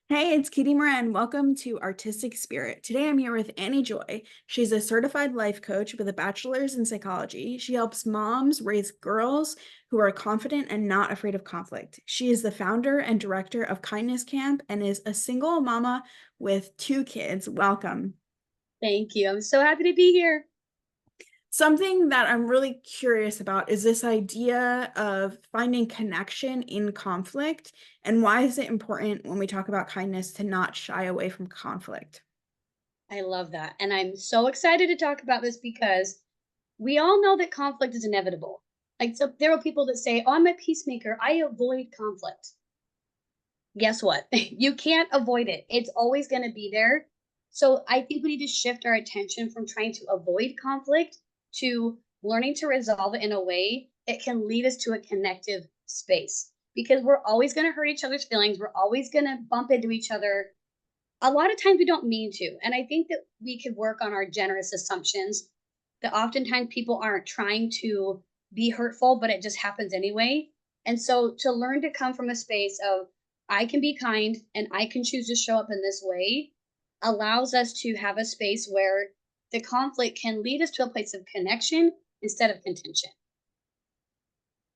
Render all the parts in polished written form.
Hey, it's Katie Moran. Welcome to Artistic Spirit. Today I'm here with Annie Joy. She's a certified life coach with a bachelor's in psychology. She helps moms raise girls who are confident and not afraid of conflict. She is the founder and director of Kindness Camp and is a single mama with two kids. Welcome. Thank you. I'm so happy to be here. Something that I'm really curious about is this idea of finding connection in conflict, and why is it important when we talk about kindness to not shy away from conflict? I love that. And I'm so excited to talk about this because we all know that conflict is inevitable. Like, so there are people that say, "Oh, I'm a peacemaker. I avoid conflict." Guess what? You can't avoid it. It's always going to be there. So I think we need to shift our attention from trying to avoid conflict to learning to resolve it in a way that can lead us to a connective space. Because we're always going to hurt each other's feelings. We're always going to bump into each other. A lot of times we don't mean to. And I think that we could work on our generous assumptions that oftentimes people aren't trying to be hurtful, but it just happens anyway. And so to learn to come from a space of, I can be kind and I can choose to show up in this way allows us to have a space where the conflict can lead us to a place of connection instead of contention.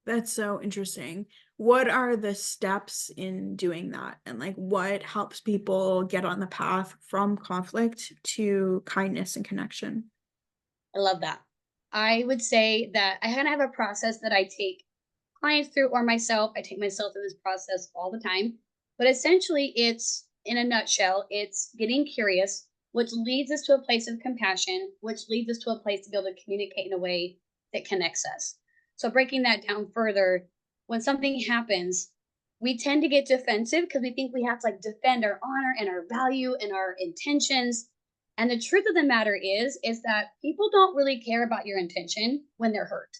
That's so interesting. What are the steps in doing that? And like what helps people get on the path from conflict to kindness and connection? I love that. I would say that I kind of have a process that I take clients through or myself. I take myself through this process all the time. But essentially, it's in a nutshell, it's getting curious, which leads us to a place of compassion, which leads us to a place to be able to communicate in a way that connects us. So, breaking that down further, when something happens, we tend to get defensive because we think we have to like defend our honor and our value and our intentions. And the truth of the matter is that people don't really care about your intention when they're hurt.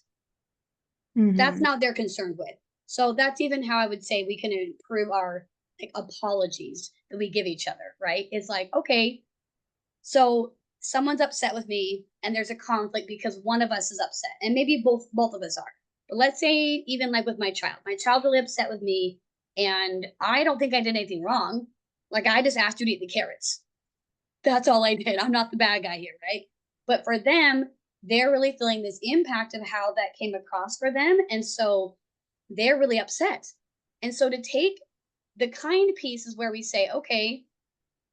That's Hmm. not they're concerned with. So that's even how I would say we can improve our like apologies that we give each other, right? It's like, okay, so someone's upset with me and there's a conflict because one of us is upset. And maybe both of us are. But let's say even like with my child. My child really upset with me and I don't think I did anything wrong. Like I just asked you to eat the carrots. That's all I did. I'm not the bad guy here, right? But for them, they're really feeling this impact of how that came across for them. And so they're really upset. And so to take the kind piece is where we say, okay,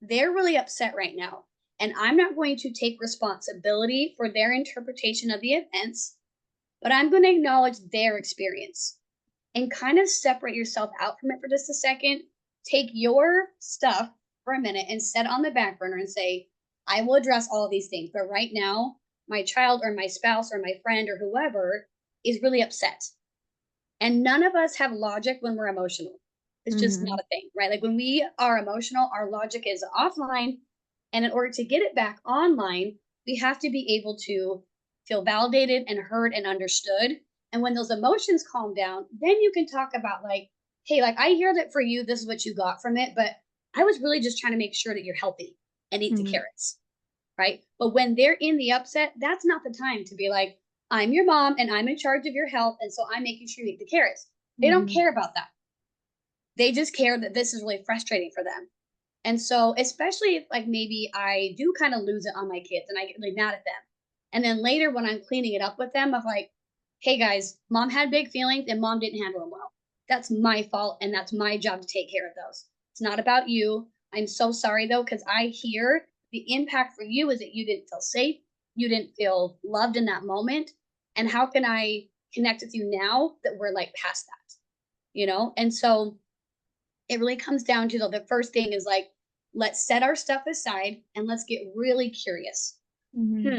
they're really upset right now. And I'm not going to take responsibility for their interpretation of the events, but I'm going to acknowledge their experience and kind of separate yourself out from it for just a second. Take your stuff for a minute and set on the back burner and say, I will address all of these things. But right now, my child or my spouse or my friend or whoever is really upset. And none of us have logic when we're emotional. It's just not Hmm. a thing, right? Like when we are emotional, our logic is offline. And in order to get it back online, we have to be able to feel validated and heard and understood. And when those emotions calm down, then you can talk about, like, hey, like, I hear that for you, this is what you got from it. But I was really just trying to make sure that you're healthy and eat the Hmm. carrots, right? But when they're in the upset, that's not the time to be like, I'm your mom and I'm in charge of your health. And so I'm making sure you eat the carrots. They don't Hmm. care about that. They just care that this is really frustrating for them. And so, especially if like maybe I do kind of lose it on my kids and I get really mad at them. And then later when I'm cleaning it up with them, of like, hey guys, mom had big feelings and mom didn't handle them well. That's my fault and that's my job to take care of those. It's not about you. I'm so sorry though, because I hear the impact for you is that you didn't feel safe, you didn't feel loved in that moment. And how can I connect with you now that we're like past that? And so it really comes down to the first thing is like, let's set our stuff aside and let's get really curious. Hmm. Hmm.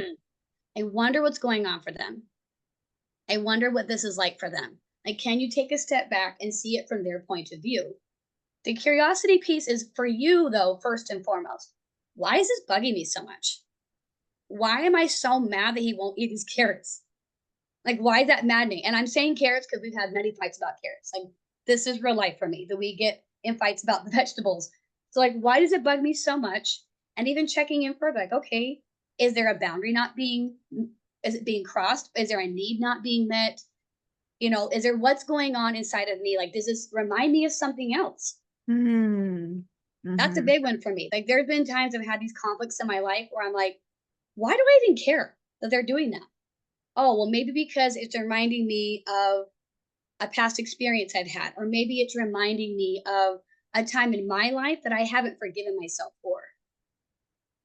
I wonder what's going on for them. I wonder what this is like for them. Like, can you take a step back and see it from their point of view? The curiosity piece is for you, though, first and foremost. Why is this bugging me so much? Why am I so mad that he won't eat these carrots? Like, why is that maddening? And I'm saying carrots because we've had many fights about carrots. Like, this is real life for me that we get in fights about the vegetables. So, like, why does it bug me so much? And even checking in further, like, okay, is there a boundary not being, is it being crossed? Is there a need not being met? Is there what's going on inside of me? Like, does this remind me of something else? Hmm. That's a Mhm. big one for me. Like, there's been times I've had these conflicts in my life where I'm like, why do I even care that they're doing that? Oh, well, maybe because it's reminding me of a past experience I've had, or maybe it's reminding me of a time in my life that I haven't forgiven myself for.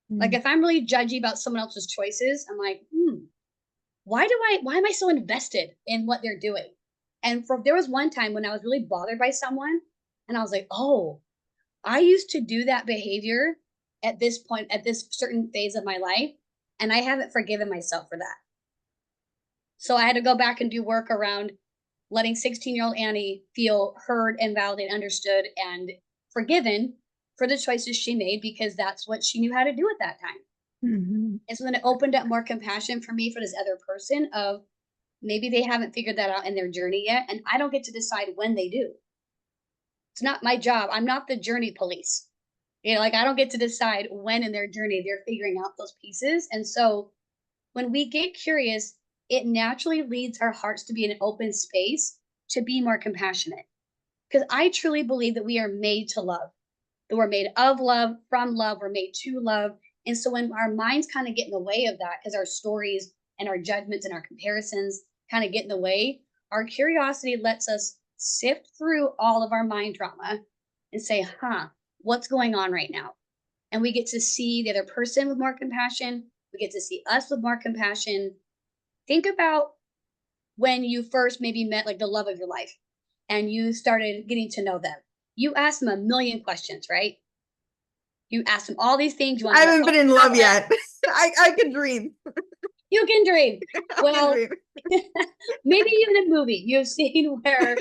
Like, Mm. if I'm really judgy about someone else's choices, I'm like, why am I so invested in what they're doing? And there was one time when I was really bothered by someone, and I was like, oh, I used to do that behavior at this point, at this certain phase of my life, and I haven't forgiven myself for that. So I had to go back and do work around letting 16-year-old Annie feel heard and validated, understood, and forgiven for the choices she made because that's what she knew how to do at that time. Mhm. And so then it opened up more compassion for me for this other person of maybe they haven't figured that out in their journey yet, and I don't get to decide when they do. It's not my job. I'm not the journey police. Like I don't get to decide when in their journey they're figuring out those pieces. And so when we get curious, it naturally leads our hearts to be in an open space to be more compassionate. Because I truly believe that we are made to love, that we're made of love, from love, we're made to love. And so when our minds kind of get in the way of that, because our stories and our judgments and our comparisons kind of get in the way, our curiosity lets us sift through all of our mind drama and say, what's going on right now? And we get to see the other person with more compassion. We get to see us with more compassion. Think about when you first maybe met like the love of your life and you started getting to know them. You asked them a million questions, right? You asked them all these things. You I wanted to haven't know been in about love them. yet. I can dream. You can dream. I can Well, dream. maybe even a movie you've seen where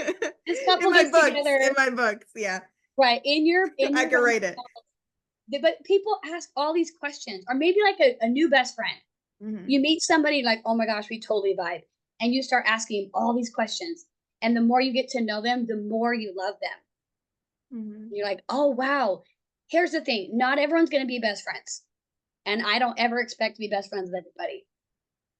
this In couple my gets books. In together, my books. Yeah. right? In I your can write romance it. novel. But people ask all these questions, or maybe like a new best friend. Mhm. You meet somebody like, oh my gosh, we totally vibe. And you start asking all these questions. And the more you get to know them, the more you love them. Mhm. You're like, oh wow. Here's the thing. Not everyone's gonna be best friends. And I don't ever expect to be best friends with everybody.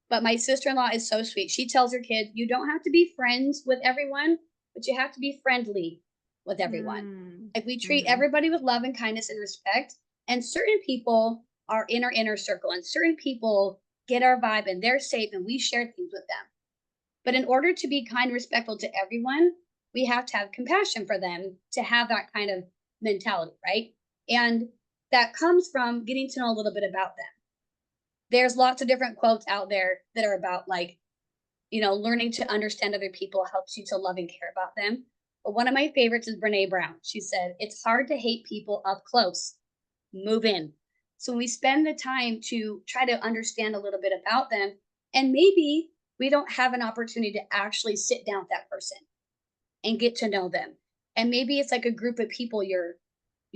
But my sister-in-law is so sweet. She tells her kids, you don't have to be friends with everyone, but you have to be friendly with everyone. Mm. Like we treat Mhm. everybody with love and kindness and respect. And certain people are in our inner circle, and certain people get our vibe and they're safe and we share things with them. But in order to be kind and respectful to everyone, we have to have compassion for them to have that kind of mentality, right? And that comes from getting to know a little bit about them. There's lots of different quotes out there that are about like, learning to understand other people helps you to love and care about them. But one of my favorites is Brene Brown. She said, it's hard to hate people up close. Move in. So we spend the time to try to understand a little bit about them. And maybe we don't have an opportunity to actually sit down with that person and get to know them. And maybe it's like a group of people you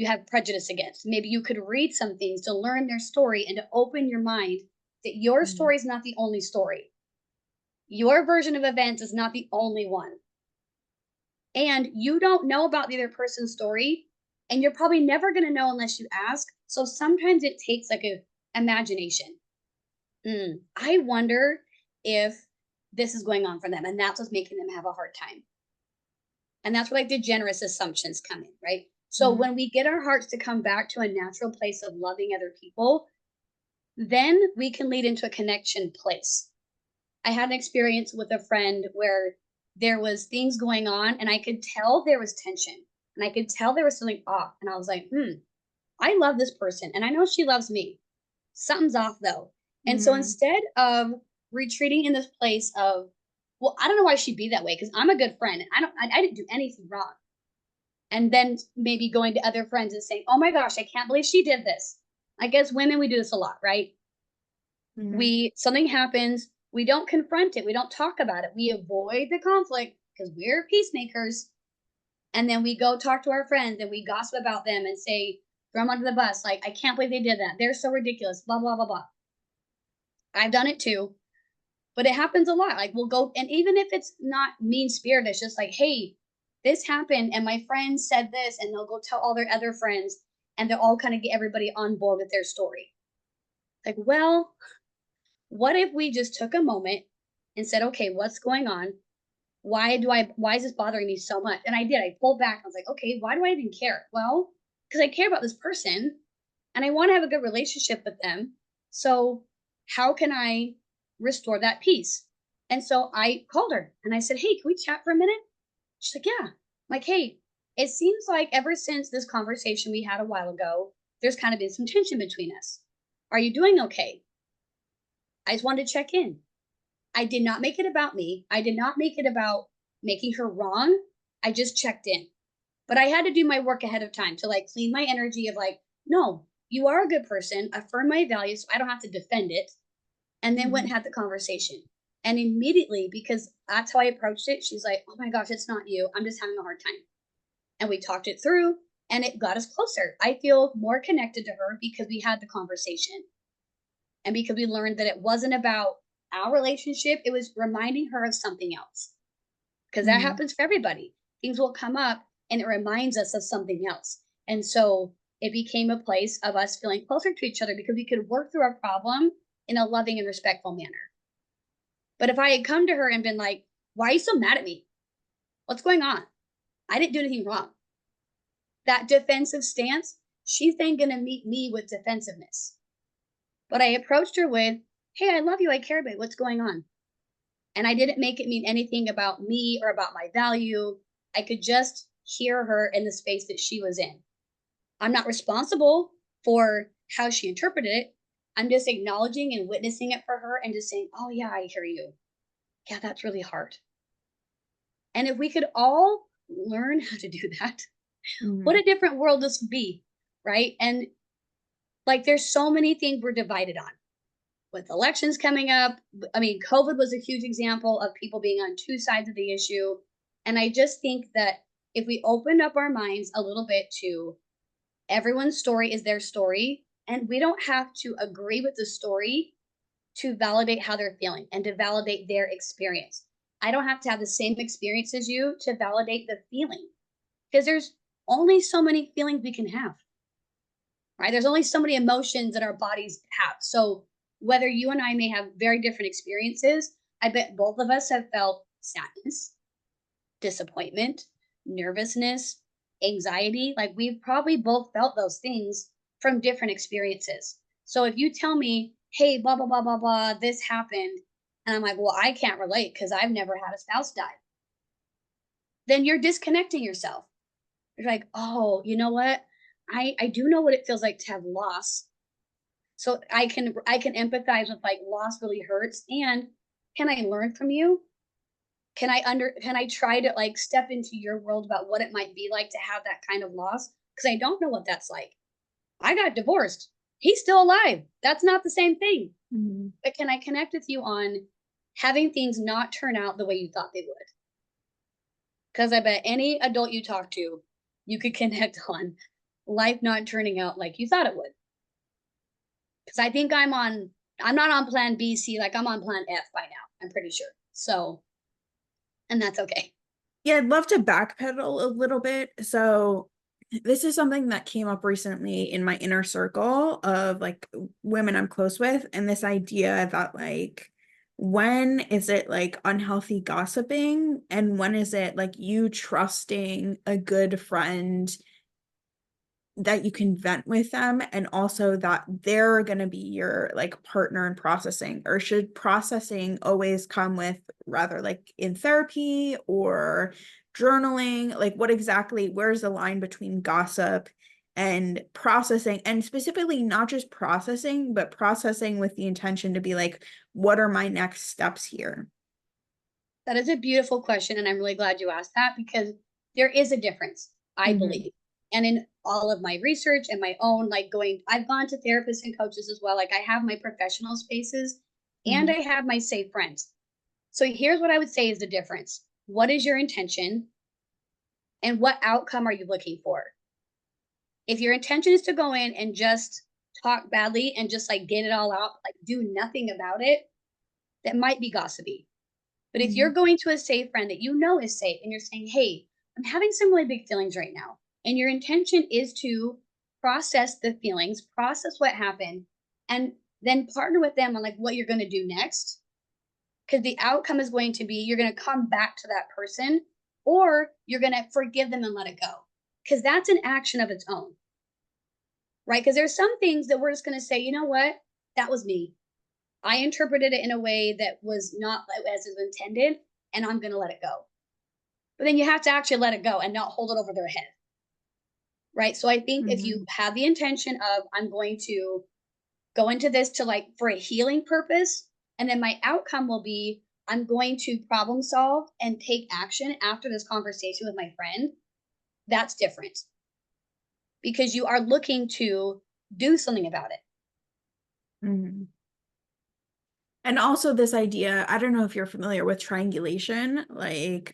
have prejudice against. Maybe you could read some things to learn their story and to open your mind that your Mhm. story is not the only story. Your version of events is not the only one. And you don't know about the other person's story, and you're probably never going to know unless you ask. So sometimes it takes like a imagination. I wonder if this is going on for them, and that's what's making them have a hard time. And that's where like the generous assumptions come in, right? So Mhm. when we get our hearts to come back to a natural place of loving other people, then we can lead into a connection place. I had an experience with a friend where there was things going on and I could tell there was tension and I could tell there was something off. And I was like, I love this person and I know she loves me. Something's off though. And so Mhm. instead of retreating in this place of, well, I don't know why she'd be that way because I'm a good friend and I didn't do anything wrong. And then maybe going to other friends and saying, oh my gosh, I can't believe she did this. I guess women, we do this a lot, right? Mhm. We something happens, we don't confront it, we don't talk about it, we avoid the conflict because we're peacemakers, and then we go talk to our friends and we gossip about them and say, throw them under the bus, like I can't believe they did that, they're so ridiculous, blah blah blah blah. I've done it too, but it happens a lot. Like we'll go, and even if it's not mean spirited, it's just like, hey, this happened and my friend said this, and they'll go tell all their other friends, and they'll all kind of get everybody on board with their story. Like, well, what if we just took a moment and said, okay, what's going on? Why is this bothering me so much? And I did. I pulled back. I was like, okay, why do I even care? Well, because I care about this person and I want to have a good relationship with them. So, how can I restore that peace? And so I called her and I said, "Hey, can we chat for a minute?" She's like, "Yeah." I'm like, "Hey, it seems like ever since this conversation we had a while ago, there's kind of been some tension between us. Are you doing okay?" I just wanted to check in. I did not make it about me. I did not make it about making her wrong. I just checked in. But I had to do my work ahead of time to like clean my energy of like, no, you are a good person, affirm my values, so I don't have to defend it. And then went Mhm. and had the conversation. And immediately, because that's how I approached it, she's like, "Oh my gosh, it's not you. I'm just having a hard time." And we talked it through and it got us closer. I feel more connected to her because we had the conversation and because we learned that it wasn't about our relationship, it was reminding her of something else. Because that Mhm. happens for everybody. Things will come up and it reminds us of something else. And so it became a place of us feeling closer to each other because we could work through our problem in a loving and respectful manner. But if I had come to her and been like, "Why are you so mad at me? What's going on? I didn't do anything wrong." That defensive stance, she's then going to meet me with defensiveness. But I approached her with, "Hey, I love you. I care about what's going on." And I didn't make it mean anything about me or about my value. I could just hear her in the space that she was in. I'm not responsible for how she interpreted it. I'm just acknowledging and witnessing it for her and just saying, "Oh, yeah, I hear you. Yeah, that's really hard." And if we could all learn how to do that, what Mhm. a different world this would be, right? And like, there's so many things we're divided on with elections coming up. I mean, COVID was a huge example of people being on two sides of the issue. And I just think that if we open up our minds a little bit to everyone's story is their story, and we don't have to agree with the story to validate how they're feeling and to validate their experience. I don't have to have the same experience as you to validate the feeling because there's only so many feelings we can have, right? There's only so many emotions that our bodies have. So whether you and I may have very different experiences, I bet both of us have felt sadness, disappointment, nervousness, anxiety. Like we've probably both felt those things from different experiences. So if you tell me, "Hey, blah, blah, blah, blah, blah, this happened," and I'm like, "Well, I can't relate because I've never had a spouse die," then you're disconnecting yourself. You're like, "Oh, you know what? I do know what it feels like to have loss. So I can empathize with like loss really hurts. And can I learn from you? Can I try to like step into your world about what it might be like to have that kind of loss? Because I don't know what that's like. I got divorced. He's still alive. That's not the same thing. Mhm. But can I connect with you on having things not turn out the way you thought they would? Because I bet any adult you talk to, you could connect on life not turning out like you thought it would. Because I think I'm not on plan B, C, like I'm on plan F by now. I'm pretty sure. So, and that's okay. Yeah, I'd love to backpedal a little bit. So, this is something that came up recently in my inner circle of like women I'm close with, and this idea that like when is it like unhealthy gossiping and when is it like you trusting a good friend that you can vent with them and also that they're going to be your like partner in processing, or should processing always come with rather like in therapy or journaling? Like what exactly, where's the line between gossip and processing, and specifically not just processing but processing with the intention to be like, what are my next steps here? That is a beautiful question. And I'm really glad you asked that because there is a difference, I Hmm. believe. And in all of my research and my own, like I've gone to therapists and coaches as well. Like I have my professional spaces and Hmm. I have my safe friends. So here's what I would say is the difference. What is your intention and what outcome are you looking for? If your intention is to go in and just talk badly and just like get it all out, like do nothing about it, that might be gossipy. But if you're Hmm. going to a safe friend that you know is safe and you're saying, "Hey, I'm having some really big feelings right now," and your intention is to process the feelings, process what happened, and then partner with them on like what you're going to do next. Because the outcome is going to be you're going to come back to that person or you're going to forgive them and let it go. Because that's an action of its own. right? Because there's some things that we're just going to say, you know what? That was me. I interpreted it in a way that was not as it was intended, and I'm going to let it go. But then you have to actually let it go and not hold it over their head, right? So I think if you Mhm. have the intention of, I'm going to go into this to like for a healing purpose, and then my outcome will be, I'm going to problem solve and take action after this conversation with my friend, that's different because you are looking to do something about it. Mhm. And also this idea, I don't know if you're familiar with triangulation, like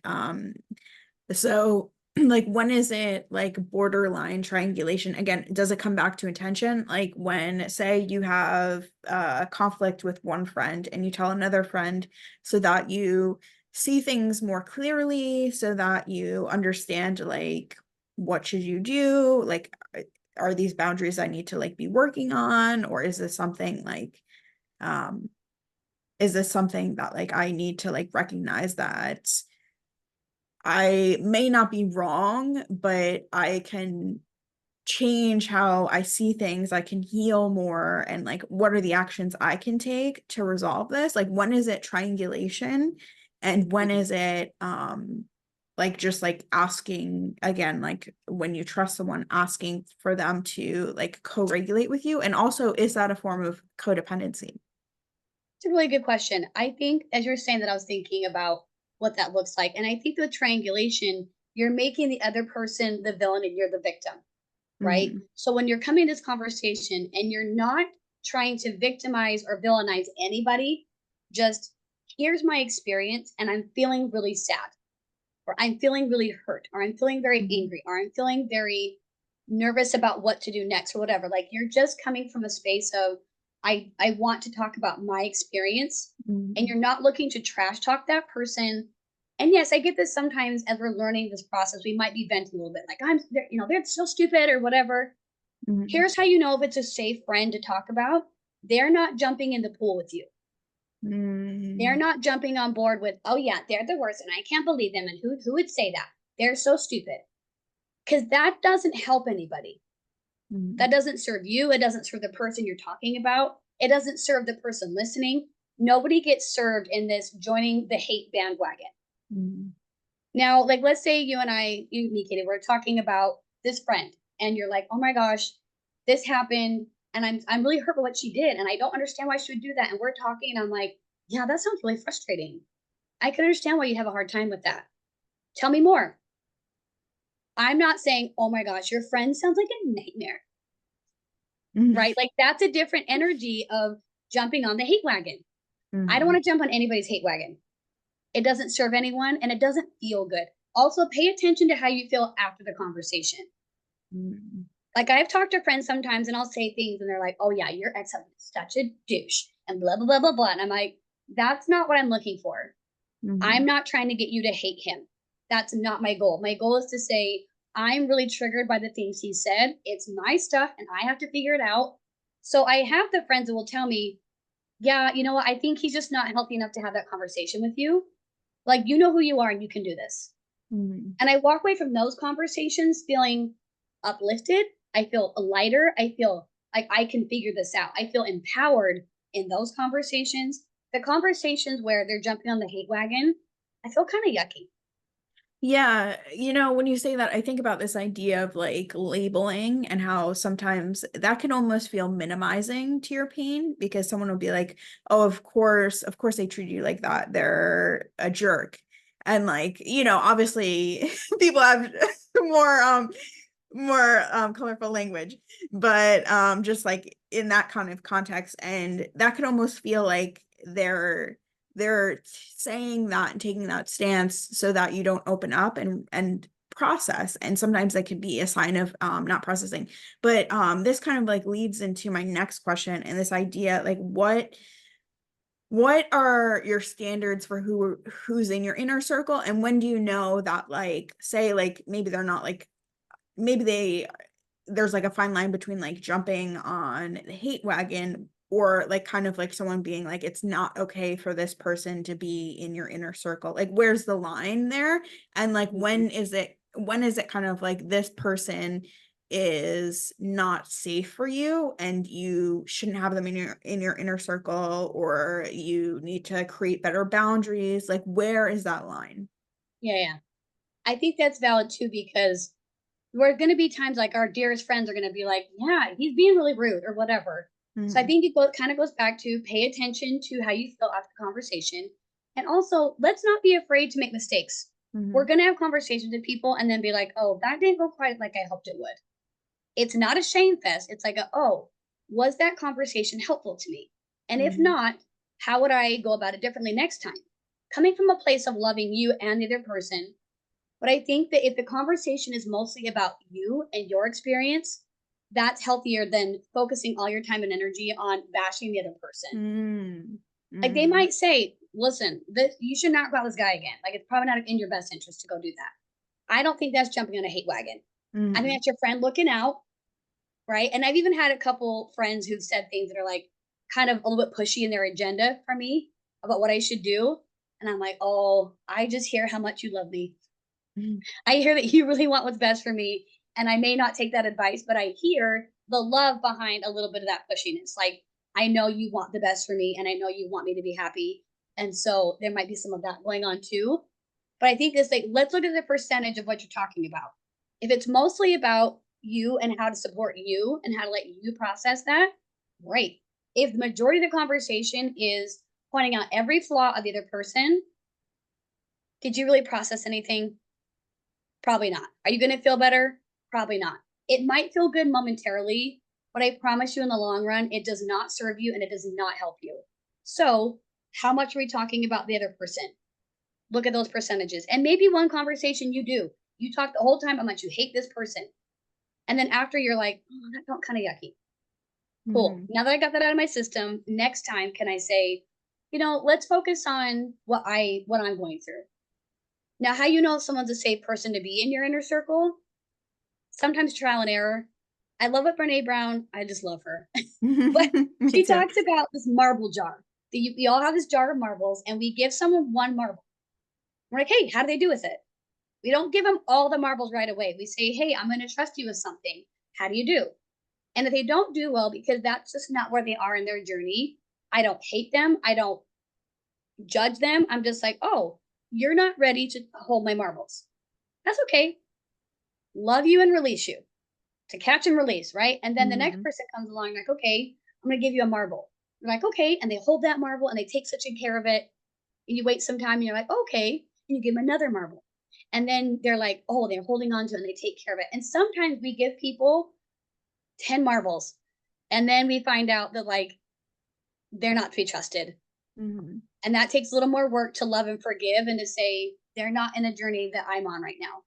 so like when is it like borderline triangulation? Again, does it come back to intention? Like when say you have a conflict with one friend and you tell another friend so that you see things more clearly, so that you understand like what should you do? Like are these boundaries I need to like be working on, or um is this something that like I need to like recognize that I may not be wrong, but I can change how I see things. I can heal more. And like, what are the actions I can take to resolve this? Like, when is it triangulation? And when Mhm. is it, like just like asking again, like when you trust someone, asking for them to like co-regulate with you? And also, is that a form of codependency? It's a really good question. I think as you're saying that, I was thinking about what that looks like. And I think with triangulation, you're making the other person the villain and you're the victim, right? Mhm. So when you're coming to this conversation and you're not trying to victimize or villainize anybody, just here's my experience and I'm feeling really sad, or I'm feeling really hurt, or I'm feeling very Mhm. angry, or I'm feeling very nervous about what to do next, or whatever. Like you're just coming from a space of, I want to talk about my experience, and Mhm. you're not looking to trash talk that person. And yes, I get this sometimes as we're learning this process, we might be venting a little bit, like they're so stupid or whatever. Mhm. Here's how you know if it's a safe friend to talk about. They're not jumping in the pool with you. They're Mhm. not jumping on board with, oh yeah, they're the worst, and I can't believe them, and who would say that? They're so stupid. Because that doesn't help anybody. Mhm. That doesn't serve you. It doesn't serve the person you're talking about. It doesn't serve the person listening. Nobody gets served in this joining the hate bandwagon. Mhm. Now, like let's say you and I, you, me, Katie, we're talking about this friend, and you're like, oh my gosh, this happened, and I'm really hurt by what she did, and I don't understand why she would do that. And we're talking, and I'm like, yeah, that sounds really frustrating. I can understand why you have a hard time with that. Tell me more. I'm not saying, oh my gosh, your friend sounds like a nightmare, Mhm. right? Like that's a different energy of jumping on the hate wagon. I don't Mhm. want to jump on anybody's hate wagon. It doesn't serve anyone and it doesn't feel good. Also, pay attention to how you feel after the conversation. Mhm. Like I've talked to friends sometimes and I'll say things and they're like, oh yeah, your ex husband is such a douche and blah, blah, blah, blah, blah. And I'm like, that's not what I'm looking for. I'm Mhm. not trying to get you to hate him. That's not my goal. My goal is to say, I'm really triggered by the things he said. It's my stuff and I have to figure it out. So I have the friends that will tell me, yeah, you know what? I think he's just not healthy enough to have that conversation with you. Like, you know who you are and you can do this. Mhm. And I walk away from those conversations feeling uplifted. I feel lighter. I feel like I can figure this out. I feel empowered in those conversations. The conversations where they're jumping on the hate wagon, I feel kind of yucky. Yeah, when you say that, I think about this idea of like labeling and how sometimes that can almost feel minimizing to your pain because someone will be like, "Oh, of course they treat you like that. They're a jerk." And like, obviously people have more colorful language, but just like in that kind of context, and that could almost feel like they're saying that and taking that stance so that you don't open up and process. And sometimes that could be a sign of not processing. But this kind of like leads into my next question, and this idea like what are your standards for who's in your inner circle, and when do you know that like say like maybe they're not like maybe there's like a fine line between like jumping on the hate wagon or like kind of like someone being like it's not okay for this person to be in your inner circle, like where's the line there? And like Mhm. when is it kind of like this person is not safe for you and you shouldn't have them in your inner circle, or you need to create better boundaries? Like, where is that line? Yeah, yeah. I think that's valid too because we're going to be times like our dearest friends are going to be like, yeah, he's being really rude or whatever. So I Mhm, think kind of goes back to pay attention to how you feel after the conversation. And also, let's not be afraid to make mistakes. We're mhm, going to have conversations with people and then be like, oh, that didn't go quite like I hoped it would. It's not a shame fest. It's like, oh, was that conversation helpful to me? And if mhm, not, how would I go about it differently next time? Coming from a place of loving you and the other person, but I think that if the conversation is mostly about you and your experience, that's healthier than focusing all your time and energy on bashing the other person. mm, Like they mhm, might say, listen, this, you should not go out with this guy again. Like it's probably not in your best interest to go do that. I don't think that's jumping on a hate wagon. I think mhm, that's your friend looking out, right? And I've even had a couple friends who've said things that are like kind of a little bit pushy in their agenda for me about what I should do. And I'm like, oh, I just hear how much you love me. mhm, I hear that you really want what's best for me, and I may not take that advice, but I hear the love behind a little bit of that pushiness. Like, I know you want the best for me, and I know you want me to be happy. And so there might be some of that going on too. But I think it's like, let's look at the percentage of what you're talking about. If it's mostly about you and how to support you and how to let you process that, great. If the majority of the conversation is pointing out every flaw of the other person, did you really process anything? Probably not. Are you gonna feel better? Probably not. It might feel good momentarily, but I promise you in the long run, it does not serve you and it does not help you. So, how much are we talking about the other person? Look at those percentages. And maybe one conversation you do. You talk the whole time how much you hate this person. And then after you're like, oh, that felt kind of yucky. Cool. mhm, Now that I got that out of my system, next time can I say, let's focus on what I'm going through. Now, how you know if someone's a safe person to be in your inner circle? Sometimes trial and error. I love what Brene Brown, I just love her. But Me she too. talks about this marble jar. We all have this jar of marbles, and we give someone one marble. We're like, hey, how do they do with it? We don't give them all the marbles right away. We say, hey, I'm going to trust you with something. How do you do? And if they don't do well, because that's just not where they are in their journey, I don't hate them. I don't judge them. I'm just like, oh, you're not ready to hold my marbles. That's okay. Love you and release you. To catch and release, right? And then the next Mhm, person comes along, like, okay, I'm gonna give you a marble. You're like, okay, and they hold that marble and they take such good care of it. And you wait some time and you're like, okay, and you give them another marble. And then they're like, oh, they're holding on to it and they take care of it. And sometimes we give people 10 marbles and then we find out that like they're not to be trusted. mhm, And that takes a little more work to love and forgive and to say they're not in a journey that I'm on right now.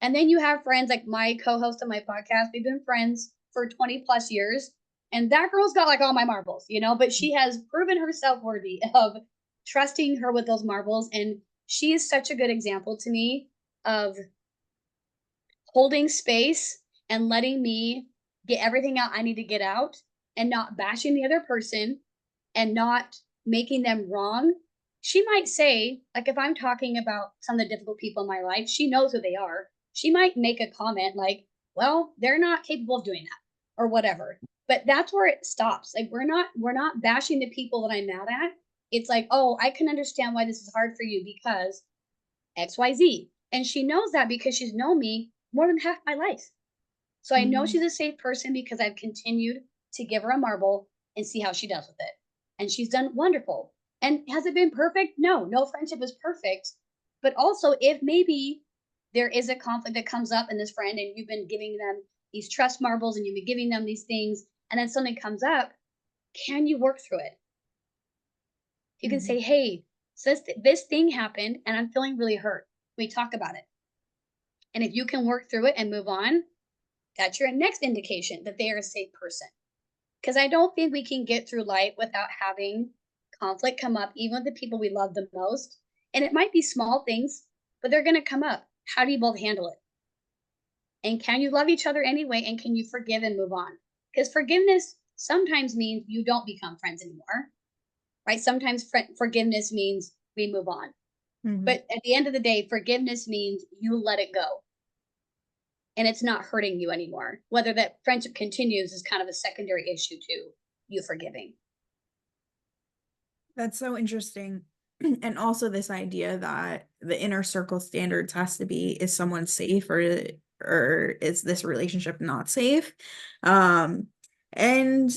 And then you have friends like my co-host of my podcast. We've been friends for 20 plus years. And that girl's got like all my marbles, but she has proven herself worthy of trusting her with those marbles. And she is such a good example to me of holding space and letting me get everything out I need to get out and not bashing the other person and not making them wrong. She might say, like, if I'm talking about some of the difficult people in my life, she knows who they are. She might make a comment like, well, they're not capable of doing that or whatever. But that's where it stops. Like we're not bashing the people that I'm mad at. It's like, oh, I can understand why this is hard for you because XYZ. And she knows that because she's known me more than half my life. So I know mhm, she's a safe person because I've continued to give her a marble and see how she does with it. And she's done wonderful. And has it been perfect? No, no friendship is perfect. But also, if maybe there is a conflict that comes up in this friend and you've been giving them these trust marbles and you've been giving them these things, and then something comes up, can you work through it? You can mhm, say, hey, so this thing happened and I'm feeling really hurt. We talk about it. And if you can work through it and move on, that's your next indication that they are a safe person. Because I don't think we can get through life without having conflict come up, even with the people we love the most. And it might be small things, but they're going to come up. How do you both handle it? And can you love each other anyway? And can you forgive and move on? Because forgiveness sometimes means you don't become friends anymore, right? Sometimes forgiveness means we move on. mhm, But at the end of the day, forgiveness means you let it go and it's not hurting you anymore. Whether that friendship continues is kind of a secondary issue to you forgiving. That's so interesting. And also this idea that the inner circle standards has to be, is someone safe, or is this relationship not safe? Um, and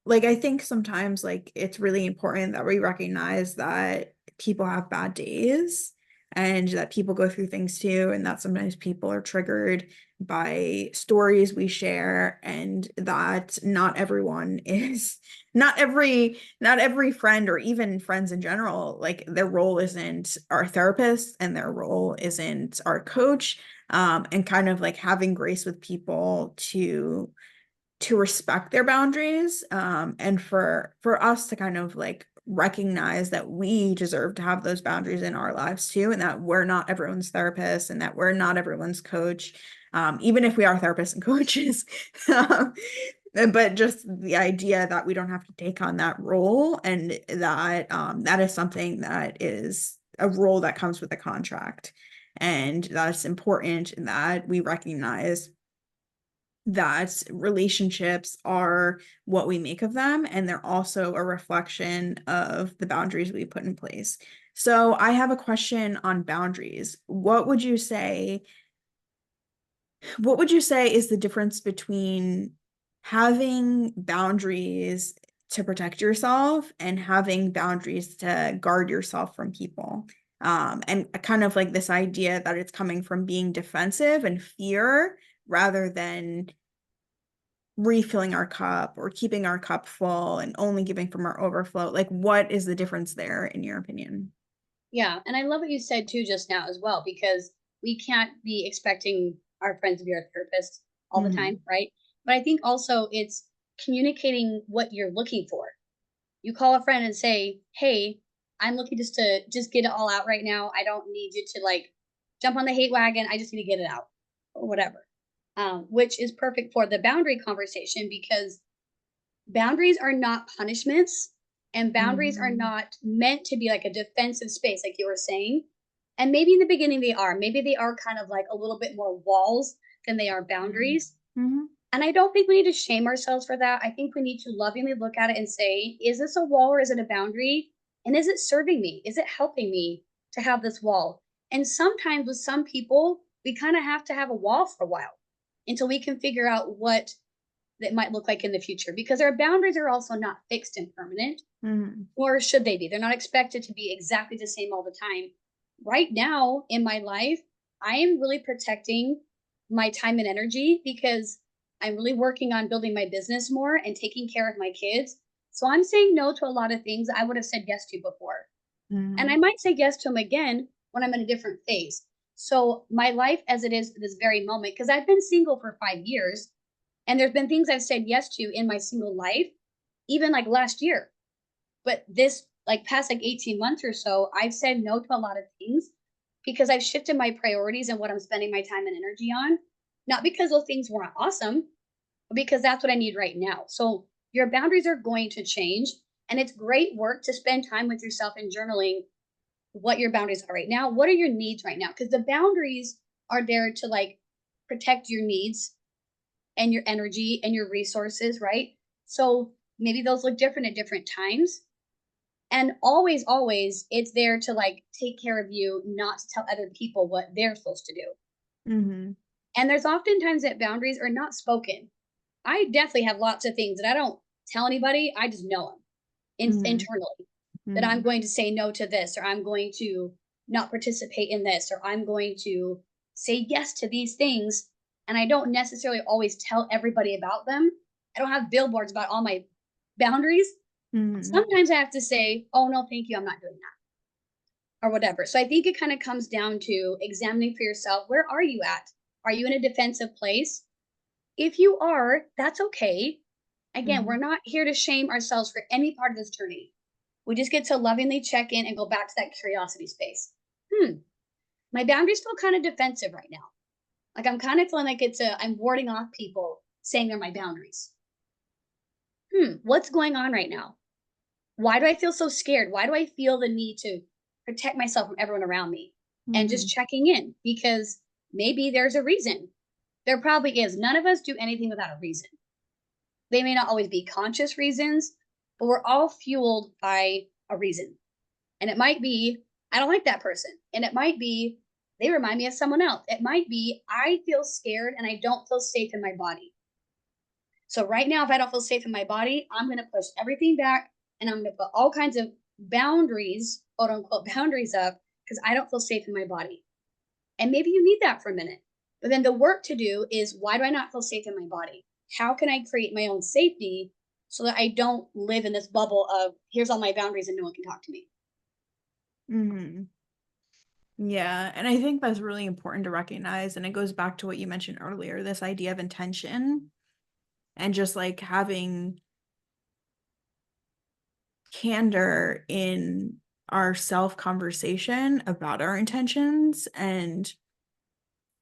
like I think sometimes like it's really important that we recognize that people have bad days and that people go through things too, and that sometimes people are triggered by stories we share, and that not everyone is not every friend, or even friends in general, like their role isn't our therapist and their role isn't our coach. And kind of like having grace with people to respect their boundaries, and for us to kind of like recognize that we deserve to have those boundaries in our lives too, and that we're not everyone's therapist and that we're not everyone's coach, even if we are therapists and coaches. um, but just the idea that we don't have to take on that role, and that that is something that is a role that comes with a contract, and that's important that we recognize that relationships are what we make of them, and they're also a reflection of the boundaries we put in place. So I have a question on boundaries. What would you say is the difference between having boundaries to protect yourself and having boundaries to guard yourself from people? And kind of like this idea that it's coming from being defensive and fear rather than refilling our cup or keeping our cup full and only giving from our overflow. Like, what is the difference there, in your opinion? Yeah, and I love what you said too just now as well, because we can't be expecting our friends to be our therapist all the time, Hmm. right? But I think also it's communicating what you're looking for. You call a friend and say, "Hey, I'm looking just to just get it all out right now. I don't need you to like jump on the hate wagon. I just need to get it out or whatever." Which is perfect for the boundary conversation, because boundaries are not punishments, and boundaries are Hmm. not meant to be like a defensive space like you were saying. And maybe in the beginning they are, maybe they are kind of like a little bit more walls than they are boundaries. Hmm. And I don't think we need to shame ourselves for that. I think we need to lovingly look at it and say, is this a wall or is it a boundary? And is it serving me? Is it helping me to have this wall? And sometimes with some people we kind of have to have a wall for a while until we can figure out what that might look like in the future, because our boundaries are also not fixed and permanent, Hmm. or should they be? They're not expected to be exactly the same all the time. Right now in my life, I am really protecting my time and energy because I'm really working on building my business more and taking care of my kids. So I'm saying no to a lot of things I would have said yes to before. And I Hmm. might say yes to them again when I'm in a different phase. So my life as it is this very moment, because I've been single for 5 years, and there's been things I've said yes to in my single life, even like last year. But this like past like 18 months or so, I've said no to a lot of things because I've shifted my priorities and what I'm spending my time and energy on. Not because those things weren't awesome, but because that's what I need right now. So your boundaries are going to change. And it's great work to spend time with yourself and journaling what your boundaries are right now. What are your needs right now? Because the boundaries are there to like protect your needs and your energy and your resources, right? So maybe those look different at different times. And always, always, it's there to like take care of you, not to tell other people what they're supposed to do. Hmm. And there's oftentimes that boundaries are not spoken. I definitely have lots of things that I don't tell anybody. I just know them Hmm. internally, that I'm Hmm. going to say no to this, or I'm going to not participate in this, or I'm going to say yes to these things. And I don't necessarily always tell everybody about them. I don't have billboards about all my boundaries. Hmm. Sometimes I have to say, oh, no, thank you. I'm not doing that or whatever. So I think it kind of comes down to examining for yourself, where are you at? Are you in a defensive place? If you are, that's okay. Again, we're Hmm. not here to shame ourselves for any part of this journey. We just get to lovingly check in and go back to that curiosity space. My boundaries feel kind of defensive right now. Like I'm kind of feeling like I'm warding off people saying they're my boundaries. What's going on right now? Why do I feel so scared? Why do I feel the need to protect myself from everyone around me? And just Hmm. checking in, because maybe there's a reason. There probably is. None of us do anything without a reason. They may not always be conscious reasons, but we're all fueled by a reason. And it might be, I don't like that person. And it might be, they remind me of someone else. It might be, I feel scared and I don't feel safe in my body. So right now, if I don't feel safe in my body, I'm going to push everything back and I'm going to put all kinds of boundaries, quote unquote, boundaries up because I don't feel safe in my body. And maybe you need that for a minute. But then the work to do is, why do I not feel safe in my body? How can I create my own safety so that I don't live in this bubble of here's all my boundaries and no one can talk to me? Hmm. Yeah, and I think that's really important to recognize. And it goes back to what you mentioned earlier, this idea of intention and just like having candor in our self conversation about our intentions and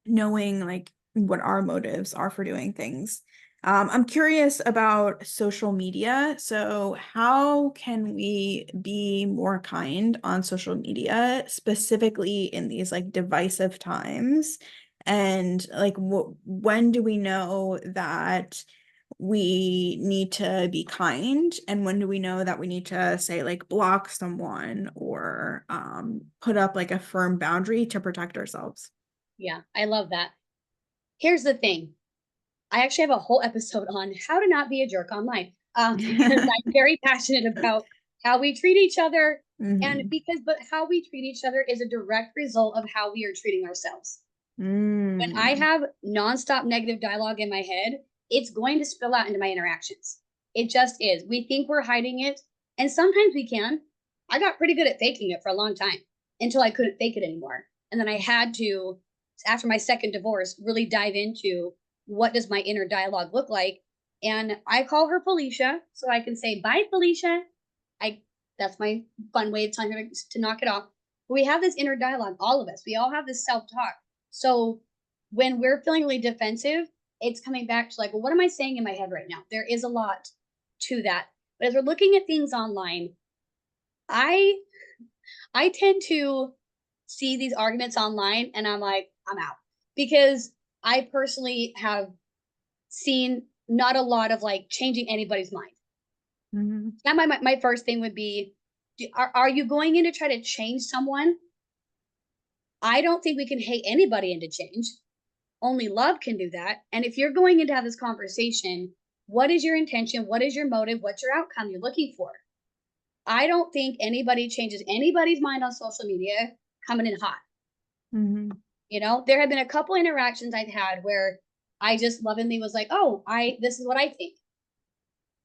knowing like what our motives are for doing things. I'm curious about social media. So, how can we be more kind on social media, specifically in these like divisive times? And like, when do we know that we need to be kind? And when do we know that we need to say like block someone or put up like a firm boundary to protect ourselves? Yeah, I love that. Here's the thing. I actually have a whole episode on how to not be a jerk online, because I'm very passionate about how we treat each other. And Mhm. but how we treat each other is a direct result of how we are treating ourselves. When I Mm. have nonstop negative dialogue in my head, it's going to spill out into my interactions. It just is. We think we're hiding it, and sometimes we can. I got pretty good at faking it for a long time until I couldn't fake it anymore. And then I had to, after my second divorce, really dive into what does my inner dialogue look like. And I call her Felicia, so I can say, bye, Felicia. I That's my fun way of telling her to knock it off. But we have this inner dialogue, all of us. We all have this self-talk. So when we're feeling really defensive, it's coming back to like, well, what am I saying in my head right now? There is a lot to that. But as we're looking at things online, I I tend to see these arguments online and I'm like, I'm out. Because I personally have seen not a lot of like changing anybody's mind. Mhm. That my first thing would be, are you going in to try to change someone? I don't think we can hate anybody into change. Only love can do that. And if you're going in to have this conversation, what is your intention? What is your motive? What's your outcome you're looking for? I don't think anybody changes anybody's mind on social media coming in hot. Mhm. You know, there have been a couple interactions I've had where I just lovingly was like, "Oh, I this is what I think."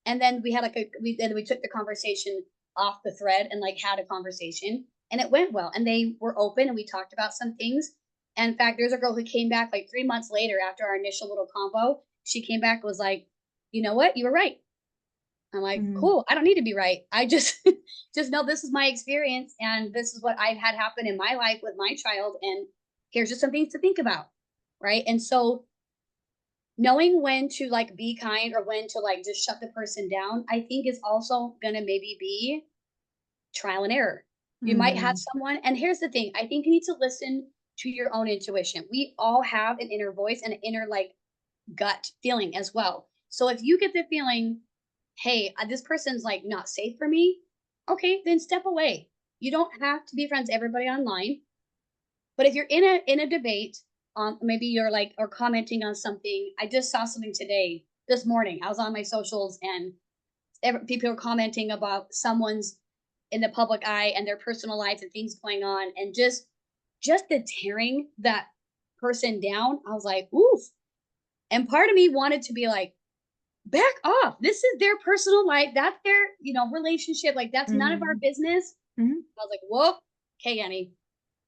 And then we had like we took the conversation off the thread and like had a conversation and it went well and they were open and we talked about some things. And in fact, there's a girl who came back like 3 months later after our initial little convo. She came back and was like, you know what, you were right. I'm like, Mhm. cool, I don't need to be right. I just just know this is my experience and this is what I've had happen in my life with my child, and here's just some things to think about. Right. And so knowing when to like be kind or when to like just shut the person down, I think is also gonna maybe be trial and error. You might have Mhm. someone, and here's the thing, I think you need to listen to your own intuition. We all have an inner voice and an inner like gut feeling as well. So if you get the feeling, hey, this person's like not safe for me, okay, then step away. You don't have to be friends with everybody online. But if you're in a debate, maybe you're like or commenting on something. I just saw something today, this morning. I was on my socials and people are commenting about someone's in the public eye and their personal lives and things going on, and just the tearing that person down. I was like, oof. And part of me wanted to be like, back off. This is their personal life. That's their, relationship. Like that's none of our Mhm. business. Mhm. I was like, whoa, okay, Annie,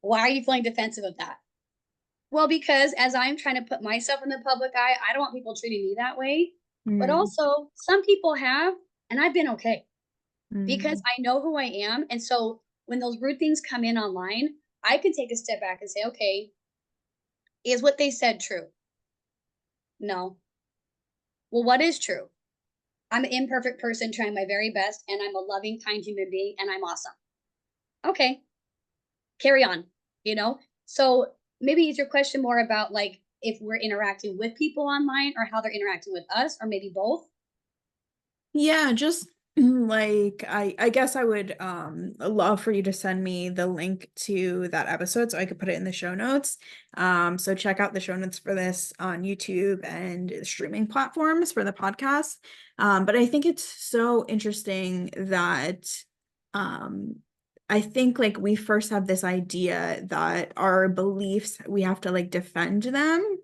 why are you feeling defensive of that? Well, because as I'm trying to put myself in the public eye, I don't want people treating me that way. But Mhm. also, some people have, and I've been okay because Mhm. I know who I am. And so when those rude things come in online, I can take a step back and say, okay, is what they said true? No. Well, what is true? I'm an imperfect person trying my very best, and I'm a loving, kind human being, and I'm awesome. Okay, carry on, you know? So maybe is your question more about like if we're interacting with people online or how they're interacting with us, or maybe both. Yeah, just like I guess I would love for you to send me the link to that episode so I could put it in the show notes. So check out the show notes for this on YouTube and streaming platforms for the podcast. But I think it's so interesting that um I think like we first have this idea that our beliefs, we have to like defend them,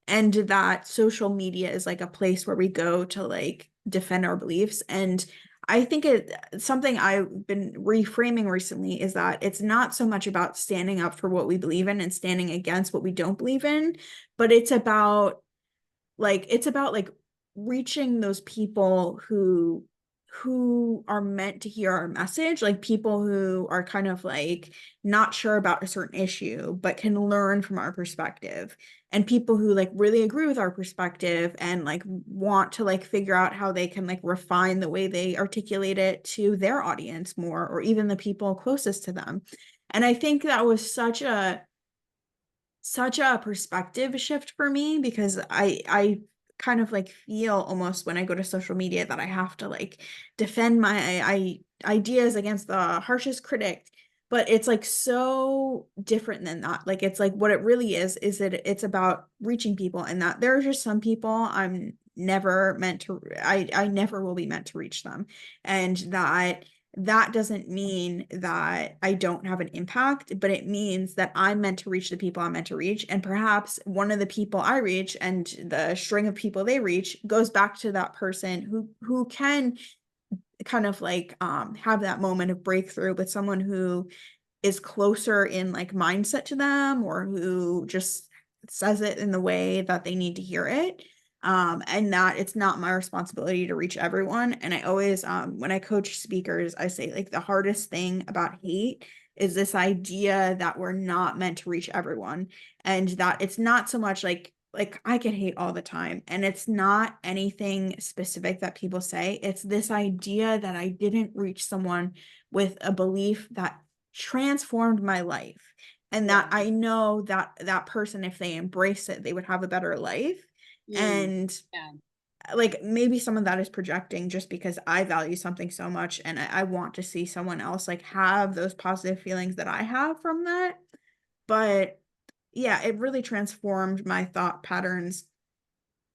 and that social media is like a place where we go to like defend our beliefs. And I think something I've been reframing recently is that it's not so much about standing up for what we believe in and standing against what we don't believe in, but it's about like reaching those people who are meant to hear our message, like people who are kind of like not sure about a certain issue but can learn from our perspective, and people who like really agree with our perspective and like want to like figure out how they can like refine the way they articulate it to their audience more, or even the people closest to them. And I think that was such a perspective shift for me, because I kind of like feel almost when I go to social media that I have to like defend my ideas against the harshest critic. But it's like so different than that. Like it's like what it really is that it's about reaching people, and that there are just some people I never will be meant to reach them. And that doesn't mean that I don't have an impact, but it means that I'm meant to reach the people I'm meant to reach. And perhaps one of the people I reach and the string of people they reach goes back to that person who can kind of like have that moment of breakthrough with someone who is closer in like mindset to them, or who just says it in the way that they need to hear it. And that it's not my responsibility to reach everyone. And I always, when I coach speakers, I say like the hardest thing about hate is this idea that we're not meant to reach everyone, and that it's not so much like I get hate all the time, and it's not anything specific that people say. It's this idea that I didn't reach someone with a belief that transformed my life, and that Yeah. I know that that person, if they embrace it, they would have a better life. Mm, And yeah. like maybe some of that is projecting just because I value something so much, and I want to see someone else like have those positive feelings that I have from that. But yeah, it really transformed my thought patterns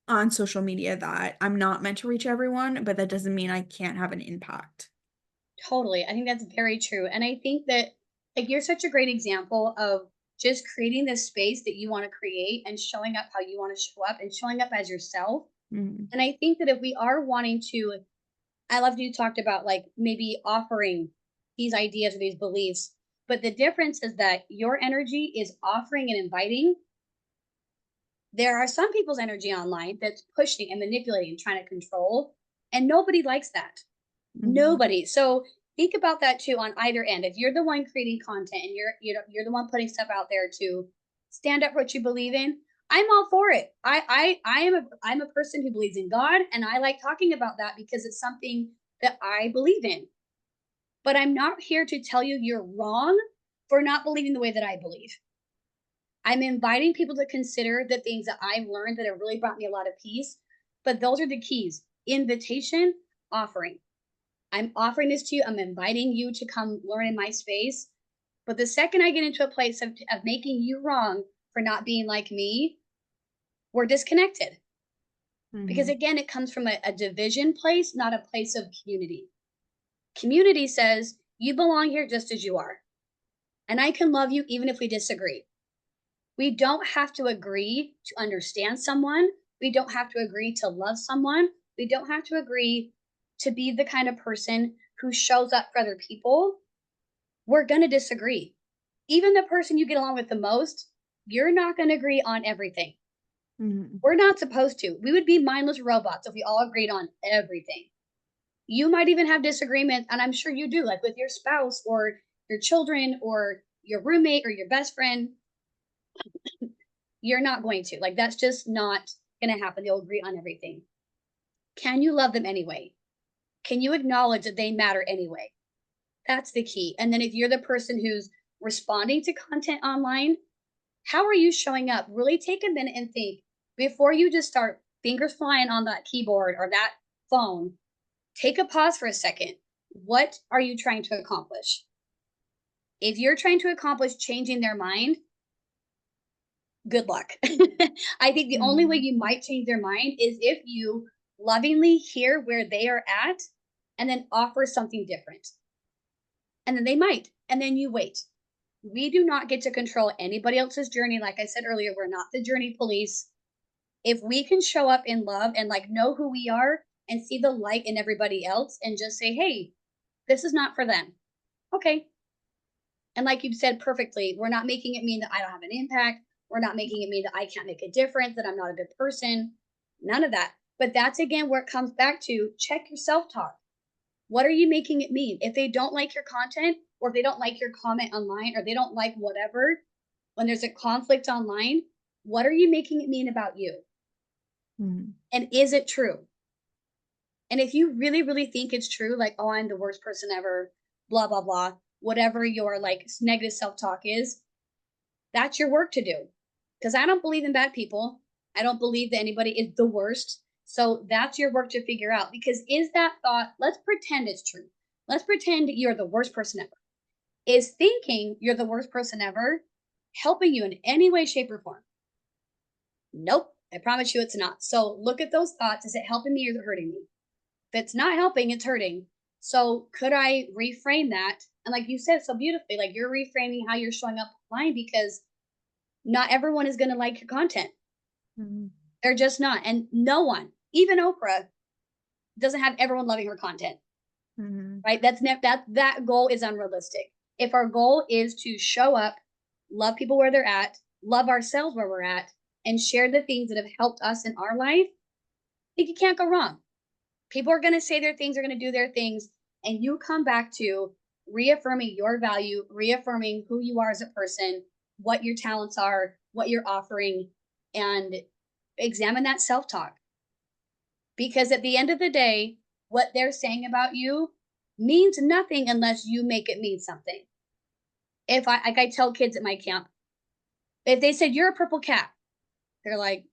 on social media, that I'm not meant to reach everyone, but that doesn't mean I can't have an impact. Totally. I think that's very true. And I think that like you're such a great example of just creating this space that you want to create and showing up how you want to show up and showing up as yourself. Mhm. And I think that if we are wanting to, I love you talked about like maybe offering these ideas or these beliefs, but the difference is that your energy is offering and inviting. There are some people's energy online that's pushing and manipulating and trying to control, and nobody likes that. Mhm. Nobody. So think about that too on either end. If you're the one creating content and you're the one putting stuff out there to stand up for what you believe in, I'm all for it. I'm a person who believes in God, and I like talking about that because it's something that I believe in. But I'm not here to tell you you're wrong for not believing the way that I believe. I'm inviting people to consider the things that I've learned that have really brought me a lot of peace. But those are the keys: invitation, offering. I'm offering this to you. I'm inviting you to come learn in my space. But the second I get into a place of making you wrong for not being like me, we're disconnected. Because Mhm. again, it comes from a division place, not a place of community. Community says you belong here just as you are. And I can love you even if we disagree. We don't have to agree to understand someone. We don't have to agree to love someone. We don't have to agree to be the kind of person who shows up for other people. We're going to disagree. Even the person you get along with the most, you're not going to agree on everything. Mhm. We're not supposed to. We would be mindless robots if we all agreed on everything. You might even have disagreement, and I'm sure you do, like with your spouse or your children or your roommate or your best friend. You're not going to. Like, that's just not going to happen. They'll agree on everything. Can you love them anyway? Can you acknowledge that they matter anyway? That's the key. And then if you're the person who's responding to content online, How are you showing up? Really take a minute and think before you just start fingers flying on that keyboard or that phone. Take a pause for a second. What are you trying to accomplish? If you're trying to accomplish changing their mind, good luck. I think the only way Mhm. you might change their mind is if you lovingly hear where they are at and then offer something different. And then they might. And then you wait. We do not get to control anybody else's journey. Like I said earlier, we're not the journey police. If we can show up in love and like know who we are and see the light in everybody else and just say, hey, this is not for them. Okay. And like you said perfectly, we're not making it mean that I don't have an impact. We're not making it mean that I can't make a difference, that I'm not a good person. None of that. But that's again where it comes back to check your self talk. What are you making it mean? If they don't like your content, or if they don't like your comment online, or they don't like whatever, when there's a conflict online, what are you making it mean about you? Mhm. And is it true? And if you really, really think it's true, like, oh, I'm the worst person ever, blah, blah, blah, whatever your like negative self talk is, that's your work to do. Because I don't believe in bad people. I don't believe that anybody is the worst. So that's your work to figure out. Because is that thought, let's pretend it's true. Let's pretend you're the worst person ever. Is thinking you're the worst person ever helping you in any way, shape, or form? Nope. I promise you it's not. So look at those thoughts. Is it helping me or is it hurting me? If it's not helping, it's hurting. So could I reframe that? And like you said so beautifully, like you're reframing how you're showing up online because not everyone is going to like your content. Mhm. They're just not. And no one, even Oprah, doesn't have everyone loving her content, Mhm. right? That goal is unrealistic. If our goal is to show up, love people where they're at, love ourselves where we're at, and share the things that have helped us in our life, I think you can't go wrong. People are going to say their things, are going to do their things, and you come back to reaffirming your value, reaffirming who you are as a person, what your talents are, what you're offering, and examine that self talk. Because at the end of the day, what they're saying about you means nothing unless you make it mean something. If I, like I tell kids at my camp, if they said, you're a purple cat, they're like,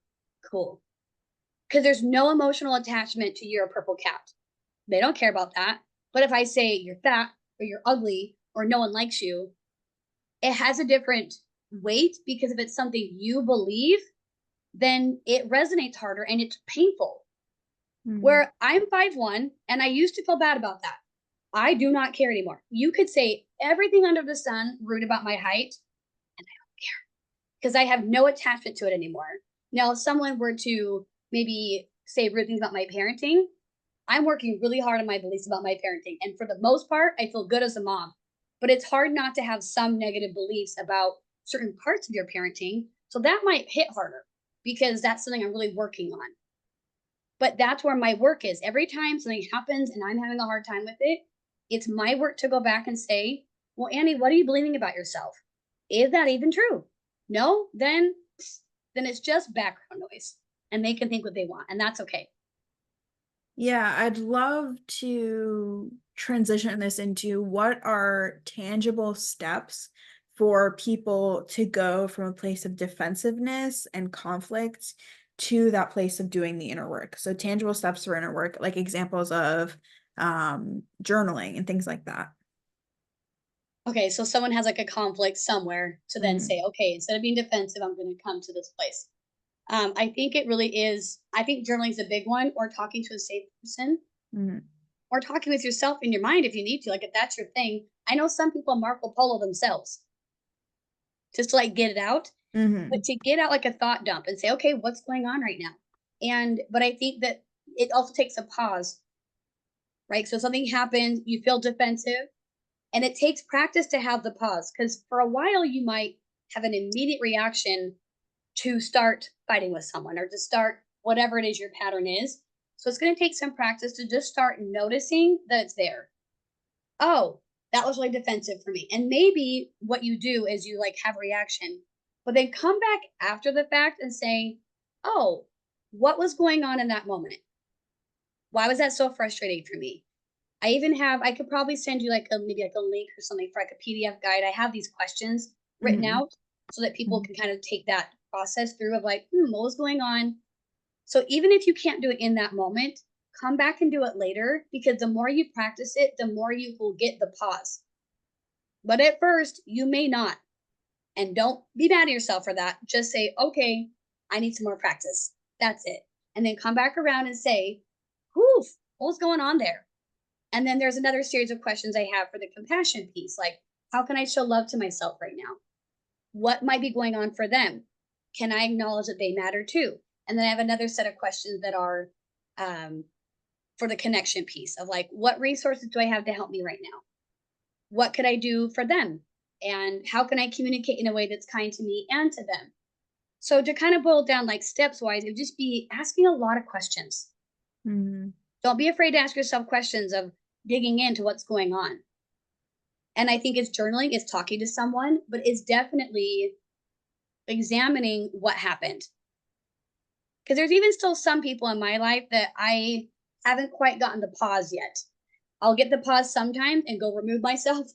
cool. Because there's no emotional attachment to you're a purple cat. They don't care about that. But if I say you're fat or you're ugly or no one likes you, it has a different weight because if it's something you believe, then it resonates harder and it's painful. Mhm. Where I'm 5'1 and I used to feel bad about that. I do not care anymore. You could say everything under the sun rude about my height because I have no attachment to it anymore. Now, if someone were to maybe say rude things about my parenting, I'm working really hard on my beliefs about my parenting. And for the most part, I feel good as a mom. But it's hard not to have some negative beliefs about certain parts of your parenting. So that might hit harder because that's something I'm really working on. But that's where my work is. Every time something happens and I'm having a hard time with it, it's my work to go back and say, well, Annie, what are you believing about yourself? Is that even true? No, then it's just background noise and they can think what they want and that's okay. Yeah, I'd love to transition this into what are tangible steps for people to go from a place of defensiveness and conflict to that place of doing the inner work. So tangible steps for inner work, like examples of journaling and things like that. Okay, so someone has like a conflict somewhere to then Mhm. say, okay, instead of being defensive, I'm going to come to this place. I think it really is. I think journaling is a big one, or talking to a safe person, Mhm. or talking with yourself in your mind if you need to. Like if that's your thing, I know some people Marco Polo themselves just to like get it out, but Mhm. to get out like a thought dump and say, okay, what's going on right now? And but I think that it also takes a pause, right? So something happens, you feel defensive, and it takes practice to have the pause because for a while you might have an immediate reaction to start fighting with someone or to start whatever it is your pattern is. So it's going to take some practice to just start noticing that it's there. Oh, that was really defensive for me. And maybe what you do is you like have a reaction, but then come back after the fact and say, oh, what was going on in that moment? Why was that so frustrating for me? I could probably send you like a maybe like a link or something for like a PDF guide. I have these questions written Mhm. out. so that people Mhm. can kind of take that process through of like, what was going on? So even if you can't do it in that moment, come back and do it later, because the more you practice it, the more you will get the pause. But at first, you may not. And don't be mad at yourself for that. Just say, okay, I need some more practice. That's it. And then come back around and say, whew, what's going on there? And then there's another series of questions I have for the compassion piece, like, how can I show love to myself right now? What might be going on for them? Can I acknowledge that they matter too? And then I have another set of questions that are um, for the connection piece of like, what resources do I have to help me right now? What could I do for them? And how can I communicate in a way that's kind to me and to them? So to kind of boil down like steps wise, it would just be asking a lot of questions. Mhm. Don't be afraid to ask yourself questions of digging into what's going on. And I think it's journaling, it's talking to someone, but it's definitely examining what happened. Because there's even still some people in my life that I haven't quite gotten the pause yet. I'll get the pause sometimes and go remove myself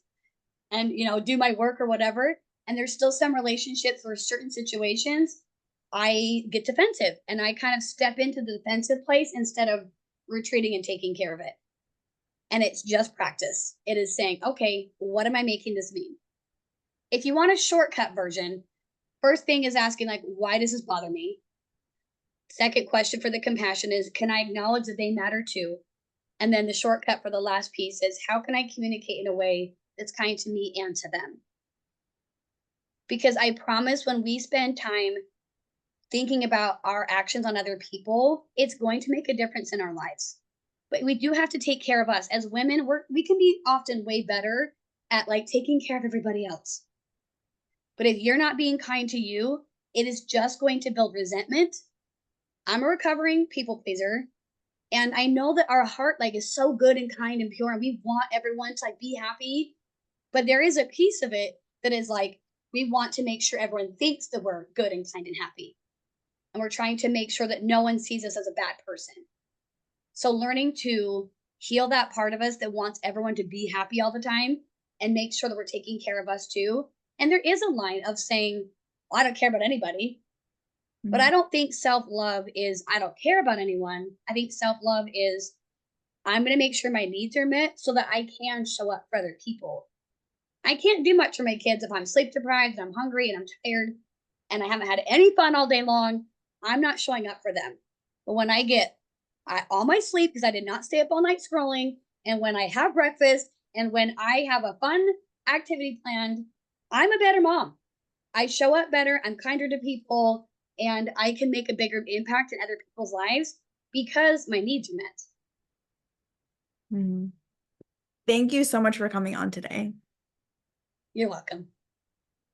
and do my work or whatever. And there's still some relationships or certain situations I get defensive and I kind of step into the defensive place instead of retreating and taking care of it. And it's just practice. It is saying, okay, what am I making this mean? If you want a shortcut version, first thing is asking, like, why does this bother me? Second question for the compassion is, can I acknowledge that they matter too? And then the shortcut for the last piece is, how can I communicate in a way that's kind to me and to them? Because I promise when we spend time thinking about our actions on other people, it's going to make a difference in our lives. But we do have to take care of us. As women, we can be often way better at like taking care of everybody else. But if you're not being kind to you, it is just going to build resentment. I'm a recovering people pleaser. And I know that our heart like is so good and kind and pure and we want everyone to like be happy. But there is a piece of it that is like, we want to make sure everyone thinks that we're good and kind and happy. And we're trying to make sure that no one sees us as a bad person. So learning to heal that part of us that wants everyone to be happy all the time and make sure that we're taking care of us too. And there is a line of saying, well, I don't care about anybody. But I Mhm. don't think self love is, I don't care about anyone. I think self love is, I'm going to make sure my needs are met so that I can show up for other people. I can't do much for my kids if I'm sleep deprived and I'm hungry and I'm tired and I haven't had any fun all day long. I'm not showing up for them. But when I get all my sleep because I did not stay up all night scrolling, and when I have breakfast, and when I have a fun activity planned, I'm a better mom. I show up better, I'm kinder to people, and I can make a bigger impact in other people's lives because my needs are met. Mhm. Thank you so much for coming on today. You're welcome.